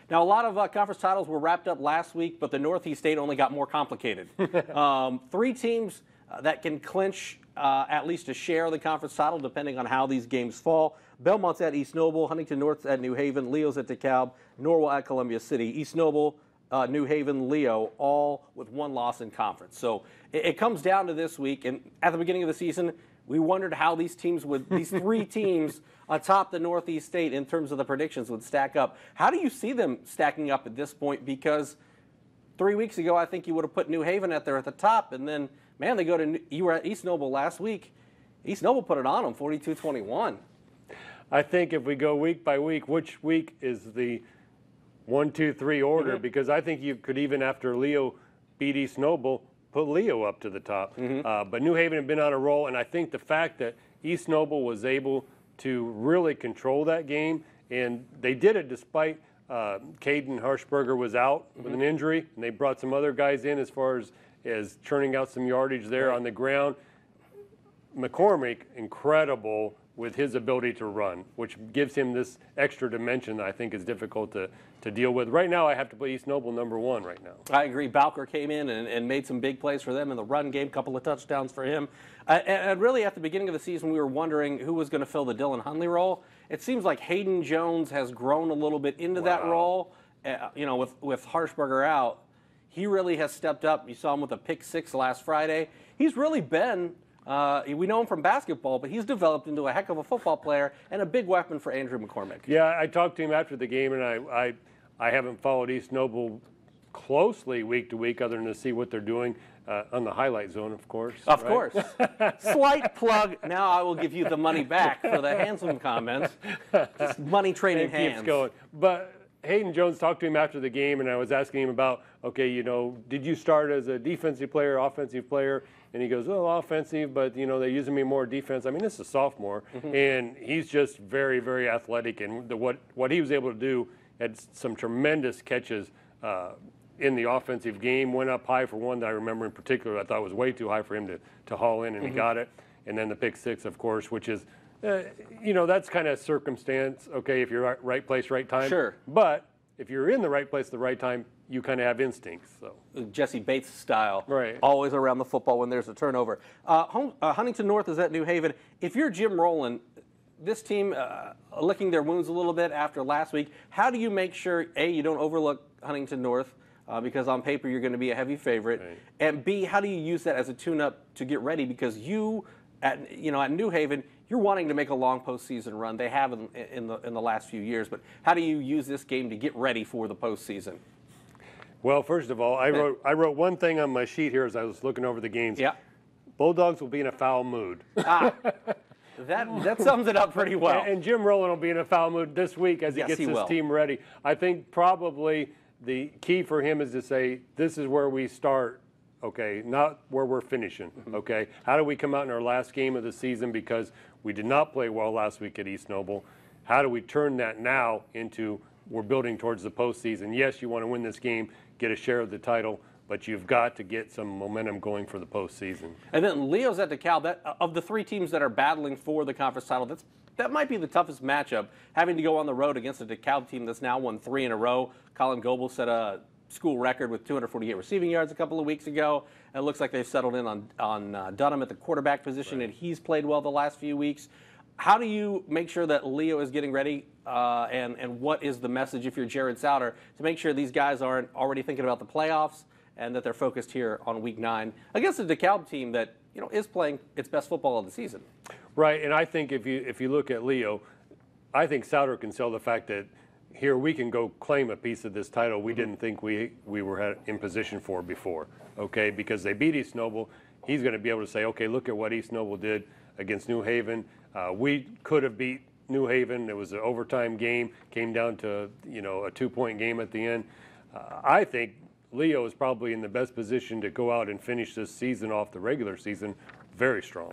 Now, a lot of conference titles were wrapped up last week, but the Northeast State only got more complicated. Three teams that can clinch at least a share of the conference title, depending on how these games fall. Belmont's at East Noble, Huntington North's at New Haven, Leo's at DeKalb, Norwell at Columbia City. East Noble, New Haven, Leo, all with one loss in conference. So it comes down to this week, and at the beginning of the season, we wondered how these three teams atop the Northeast State in terms of the predictions would stack up. How do you see them stacking up at this point? Because 3 weeks ago, I think you would have put New Haven at the top, and then, man, you were at East Noble last week. East Noble put it on them, 42-21. I think if we go week by week, which week is the 1, 2, 3 order? Because I think you could, even after Leo beat East Noble, put Leo up to the top. But New Haven had been on a roll, and I think the fact that East Noble was able to really control that game, and they did it despite Caden Harshberger was out with an injury, and they brought some other guys in as far as churning out some yardage there on the ground. McCormick, incredible with his ability to run, which gives him this extra dimension that I think is difficult to deal with. Right now, I have to put East Noble #1 right now. I agree. Bowker came in and made some big plays for them in the run game, couple of touchdowns for him. And really, at the beginning of the season, we were wondering who was going to fill the Dylan Hunley role. It seems like Hayden Jones has grown a little bit into that role. With Harshberger out, he really has stepped up. You saw him with a pick 6 last Friday. He's really been we know him from basketball, but he's developed into a heck of a football player and a big weapon for Andrew McCormick. Yeah, I talked to him after the game, and I haven't followed East Noble closely week to week other than to see what they're doing on the highlight zone, of course. Of course. Slight plug. Now I will give you the money back for the handsome comments. Just money trading hands. Keeps going. But Hayden Jones talked to him after the game, and I was asking him about, okay, did you start as a defensive player, offensive player? And he goes, well, offensive, but, they're using me more defense. I mean, this is a sophomore, and he's just very, very athletic. And what he was able to do, had some tremendous catches in the offensive game, went up high for one that I remember in particular I thought was way too high for him to haul in, and he got it. And then the pick 6, of course, which is, that's kind of circumstance, okay, if you're right place, right time. Sure. But if you're in the right place at the right time, you kind of have instincts. So Jesse Bates style, right? Always around the football when there's a turnover. Huntington North is at New Haven. If you're Jim Rowland, this team licking their wounds a little bit after last week, how do you make sure, A, you don't overlook Huntington North because on paper you're going to be a heavy favorite, right, and B, how do you use that as a tune-up to get ready because at New Haven, you're wanting to make a long postseason run. They have in the last few years, but how do you use this game to get ready for the postseason? Well, first of all, I wrote one thing on my sheet here as I was looking over the games. Yeah. Bulldogs will be in a foul mood. That sums it up pretty well. And Jim Rowland will be in a foul mood this week as he gets his team ready. I think probably the key for him is to say, this is where we start, okay, not where we're finishing, okay? How do we come out in our last game of the season because we did not play well last week at East Noble? How do we turn that now into we're building towards the postseason? Yes, you want to win this game, get a share of the title, but you've got to get some momentum going for the postseason. And then Leo's at DeKalb. Of the three teams that are battling for the conference title, that might be the toughest matchup, having to go on the road against a DeKalb team that's now won 3 in a row. Colin Goebel set a school record with 248 receiving yards a couple of weeks ago. And it looks like they've settled in on Dunham at the quarterback position, and he's played well the last few weeks. How do you make sure that Leo is getting ready, and what is the message if you're Jared Souter to make sure these guys aren't already thinking about the playoffs and that they're focused here on Week 9 against a DeKalb team that is playing its best football of the season? Right, and I think if you look at Leo, I think Souter can sell the fact that here we can go claim a piece of this title we didn't think we were in position for before, okay? Because they beat East Noble. He's going to be able to say, okay, look at what East Noble did against New Haven. We could have beat New Haven. It was an overtime game, came down to a 2-point game at the end. I think Leo is probably in the best position to go out and finish this season off the regular season very strong.